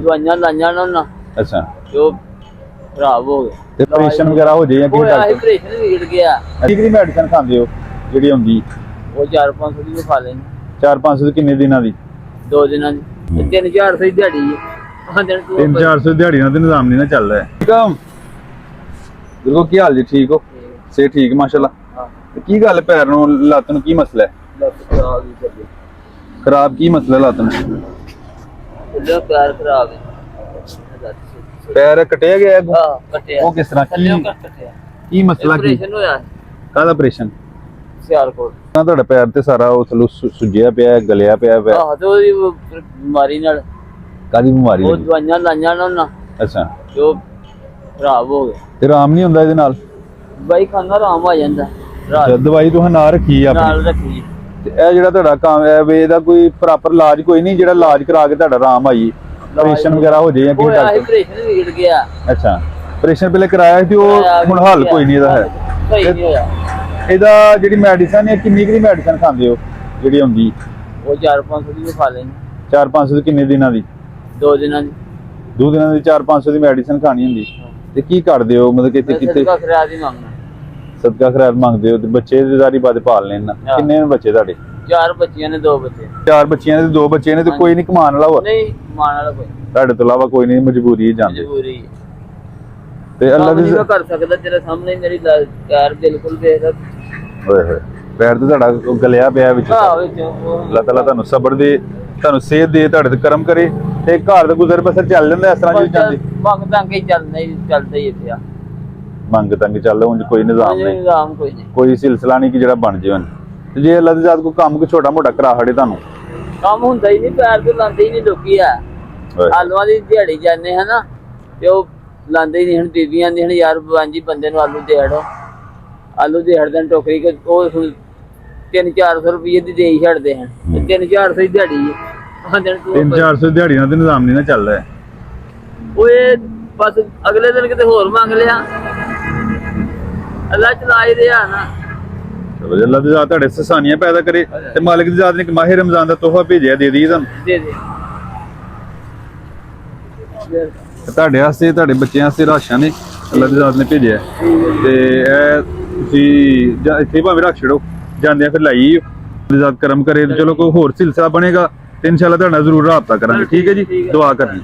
ਦਵਾਈਆਂ ਲਾਈਆਂ ਨਾ ਅੱਛਾ ਜੋ ਖਰਾਬ ਹੋ ਗਏ ਤੇ ਆਪਰੇਸ਼ਨ ਵਗੈਰਾ ਹੋ ਜਾਏ ਜਾਂ ਕਿਸੇ ਹੋਇਆ ਡਾਕਟਰ ਆਪਰੇਸ਼ਨ ਵਿਗੜ ਗਿਆ। ਕਿਹੜੀ ਮੈਡੀਸਨ ਖਾਂਦੇ ਹੋ ਜਿਹੜੀ ਹੁੰਦੀ ਉਹ 400-500 ਦੀ ਖਾ ਲੈਣੀ 4-500 ਕਿੰਨੇ ਦਿਨਾਂ ਦੀ 2 ਦਿਨਾਂ ਦੀ 3-400 ਦੀ ਦਿਹਾੜੀ ਹੈ। 300-400 ਦਿਹਾੜੀ ਨਾਲ ਤੇ ਨਿਜ਼ਾਮ ਨਹੀਂ ਨਾ ਚੱਲਦਾ ਹੈ। ਠੀਕ ਆ ਬਿਲਕੁਲ ਕੀ ਹਾਲ ਜੀ ਠੀਕ ਹੋ ਸੇ ਠੀਕ ਮਾਸ਼ਾਅੱਲਾ ਤੇ ਕੀ ਗੱਲ ਪੈਰ ਨੂੰ ਲੱਤ ਨੂੰ ਕੀ ਮਸਲਾ ਹੈ ਖਰਾਬ ਕੀ ਮਸਲਾ ਲੱਤ ਨੂੰ ਪੈਰ ਖਰਾਬ ਹੈ ਪੈਰ ਕੱਟਿਆ ਗਿਆ ਹਾਂ ਕੱਟਿਆ ਉਹ ਕਿਸ ਤਰ੍ਹਾਂ ਕੱਟਿਆ ਕੀ ਮਸਲਾ ਕੀ ਆਪਰੇਸ਼ਨ ਹੋਇਆ ਕਾਹਦਾ ਆਪਰੇਸ਼ਨ ਸਿਆਲਕੋਟ ਨਾ ਤੁਹਾਡਾ ਪੈਰ ਤੇ ਸਾਰਾ ਉਹ ਥੱਲੋਂ ਸੁੱਜਿਆ ਪਿਆ ਗਲਿਆ ਪਿਆ ਆਹ ਤੇ ਉਹਦੀ ਬਿਮਾਰੀ ਨਾਲ ਕਾਹਦੀ ਬਿਮਾਰੀ ਉਹ ਦਵਾਈਆਂ ਲਾਈਆਂ ਨਾ ਅੱਛਾ ਜੋ ਖਰਾਬ ਹੋ ਗਏ ਤੇ ਆਰਾਮ ਨਹੀਂ ਹੁੰਦਾ ਇਹਦੇ ਨਾਲ ਬਾਈ ਖਾਣਾ ਆਰਾਮ ਆ ਜਾਂਦਾ ਰਾਤ ਦਵਾਈ ਤੁਸੀਂ ਨਾ ਰੱਖੀ ਆ ਨਾਲ ਰੱਖੀ ਤੇ ਇਹ ਜਿਹੜਾ ਤੁਹਾਡਾ ਕੰਮ ਹੈ ਵੀ ਇਹਦਾ ਕੋਈ ਪ੍ਰੋਪਰ ਇਲਾਜ ਕੋਈ ਨਹੀਂ ਜਿਹੜਾ ਇਲਾਜ ਕਰਾ ਕੇ ਤੁਹਾਡਾ ਆਰਾਮ ਆਈ ਆਪਰੇਸ਼ਨ ਵਗੈਰਾ ਹੋ ਜਾਏ ਜਾਂ ਕਿਸੇ ਹੋਇਆ ਡਾਕਟਰ ਆਪਰੇਸ਼ਨ ਵਿਗੜ ਗਿਆ। ਅੱਛਾ ਆਪਰੇਸ਼ਨ ਪਹਿਲੇ ਕਰਾਇਆ ਸੀ ਤੇ ਉਹ ਹੁਣ ਹੱਲ ਕੋਈ ਨਹੀਂ ਇਹਦਾ ਹੈ ਸਹੀ ਨਹੀਂ ਹੋਇਆ। ਇਹਦਾ ਜਿਹੜੀ ਮੈਡੀਸਨ ਹੈ ਕਿੰਨੀ ਕਿਹੜੀ ਮੈਡੀਸਨ ਖਾਂਦੇ ਹੋ ਜਿਹੜੀ ਹੁੰਦੀ ਉਹ 400-500 ਦੀ ਖਾ ਲੈਣੀ 4-500 ਕਿੰਨੇ ਦਿਨਾਂ ਦੀ 2 ਦਿਨਾਂ ਦੀ 2 ਦਿਨਾਂ ਦੀ 4-500 ਦੀ ਮੈਡੀਸਨ ਖਾਣੀ ਹੁੰਦੀ ਤੇ ਕੀ ਕਰਦੇ ਹੋ ਮਤਲਬ ਕਿ ਕਿਤੇ ਸਦਕਾ ਖੈਰਾਤ ਹੀ ਮੰਗਣਾ ਸਦਕਾ ਖੈਰਾਤ ਮੰਗਦੇ ਹੋ ਤੇ ਬੱਚੇ ਦੀ ਜ਼ਾਰੀ ਬਾਤ ਪਾਲ ਲੈਣ ਕਿੰਨੇ ਨੇ ਬੱਚੇ ਤੁਹਾਡੇ 4 ਬੱਚੀਆਂ ਨੇ 2 ਬੱਚੇ 4 ਬੱਚਿਆਂ ਦੇ 2 ਬੱਚੇ ਨੇ ਤੇ ਕੋਈ ਨਹੀਂ ਕਮਾਉਣ ਵਾਲਾ ਹੋਰ ਨਹੀਂ ਮਾਣ ਵਾਲਾ ਕੋਈ ਤੁਹਾਡੇ ਤੋਂ ਇਲਾਵਾ ਕੋਈ ਨਹੀਂ ਮਜਬੂਰੀ ਜਾਂਦੇ ਮਜਬੂਰੀ ਹੈ। ਤੇ ਅੱਲਾ ਕੰਮ ਦੀ ਨਹੀਂ ਮੈਂ ਕਰ ਸਕਦਾ ਤੇਰੇ ਸਾਹਮਣੇ ਮੇਰੀ ਪੈਰ ਬਿਲਕੁਲ ਵੇਖ ਓਏ ਹੋਏ ਪੈਰ ਤੇ ਤੁਹਾਡਾ ਗਲਿਆ ਪਿਆ ਵਿੱਚ ਘਾਹ ਵਿੱਚ ਉਹ ਅੱਲਾਹ ਤਾਲਾ ਤੁਹਾਨੂੰ ਸਬਰ ਦੇ ਤੁਹਾਨੂੰ ਸਿਹਤ ਦੇ ਤੁਹਾਡੇ ਤੇ ਕਰਮ ਕਰੇ ਤੇ ਘਰ ਦਾ ਗੁਜ਼ਰ ਬਸਰ ਚੱਲ ਜਾਂਦਾ ਇਸ ਤਰ੍ਹਾਂ ਜੀ ਜਾਂਦੇ ਮੰਗ ਤਾਂ ਕੇ ਚੱਲਦਾ ਹੀ ਪਿਆ ਮੰਗ ਤੰਗ ਚੱਲਦਾ ਉਂਝ ਕੋਈ ਨਿਜ਼ਾਮ ਨਹੀਂ ਨਿਜ਼ਾਮ ਕੋਈ ਨਹੀਂ ਕੋਈ ਸਿਲਸਿਲਾ ਨਹੀਂ ਕਿ ਜਿਹੜਾ ਬਣ ਜਾਵੇ ਤੇ ਜੇ ਅੱਲਾਹ ਦੀ ਜ਼ਾਤ ਕੋਈ ਕੰਮ ਕੋ ਛੋਟਾ ਮੋਟਾ ਕਰਾ ਖੜੇ ਤੁਹਾਨੂੰ ਕੰਮ ਹੁੰਦਾ ਹੀ ਨਹੀਂ ਪੈਰ ਤੇ ਲਾਂਦੇ ਹੀ ਨਹੀਂ ਲੋਕੀ ਆ ਆਲੂਆਂ ਦੀ ਦਿਹਾੜੀ ਜਾਂਦੇ ਹਨਾ ਤੇ ਉਹ ਲਾਂਦੇ ਹੀ ਨਹੀਂ ਹੁਣ ਬੀਬੀਆਂ ਦੀ ਹੁਣ ਯਾਰ ਬਾਂਜੀ ਬੰਦੇ ਨੂੰ ਆਲੂ ਦਿਹਾੜੋ ਆਲੂ ਦਿਹਾੜ ਦੇਣ ਟੋਕਰੀ ਕੇ ਉਹ 300-400 ਰੁਪਏ ਦੀ ਦੇ ਹੀ ਛੱਡਦੇ ਹਨ 300-400 ਦੀ ਦਿਹਾੜੀ ਹੈ 300-400 ਦਿਹਾੜੀ ਨਾਲ ਤੇ ਨਿਜ਼ਾਮ ਨਹੀਂ ਨਾ ਚੱਲਦਾ ਉਹ ਇਹ ਬਸ ਅਗਲੇ ਦਿਨ ਕਿਤੇ ਹੋਰ ਮੰਗ ਲਿਆ ਅੱਲਾ ਚਲਾਈ ਰਿਹਾ ਨਾ ਚਲੋ ਅੱਲਾਹ ਦੀ ਜ਼ਾਤ ਤੁਹਾਡੇ ਸਸਾਨੀਆਂ ਪੈਦਾ ਕਰੇ ਤੇ ਮਾਲਿਕ ਦੀ ਜ਼ਾਤ ਨੇ ਇੱਕ ਮਾਹਿਰ ਰਮਜ਼ਾਨ ਦਾ ਤੋਹਫਾ ਭੇਜਿਆ ਦੇ ਦਈਏ ਤੁਹਾਨੂੰ ਦੇ ਦੇ ਤੁਹਾਡੇ ਵਾਸਤੇ ਤੁਹਾਡੇ ਬੱਚਿਆਂ ਵਾਸਤੇ ਰਾਸ਼ਨ ਨੇ ਅੱਲਾਹ ਦੀ ਜ਼ਾਤ ਨੇ ਭੇਜਿਆ ਤੇ ਇਹ ਤੁਸੀਂ ਇੱਥੇ ਭਾਵੇਂ ਰੱਖ ਛੜੋ ਜਾਂਦੇ ਫਿਰ ਲਾਈ ਦੀ ਜ਼ਾਤ ਕਰਮ ਕਰੇ ਤੇ ਚਲੋ ਕੋਈ ਹੋਰ ਸਿਲਸਿਲਾ ਬਣੇਗਾ ਤੇ ਇਨਸ਼ਾਅੱਲਾ ਤੁਹਾਡਾ ਜ਼ਰੂਰ ਰਾਬਤਾ ਕਰਾਂਗੇ ਠੀਕ ਹੈ ਜੀ ਦੁਆ ਕਰਨੀ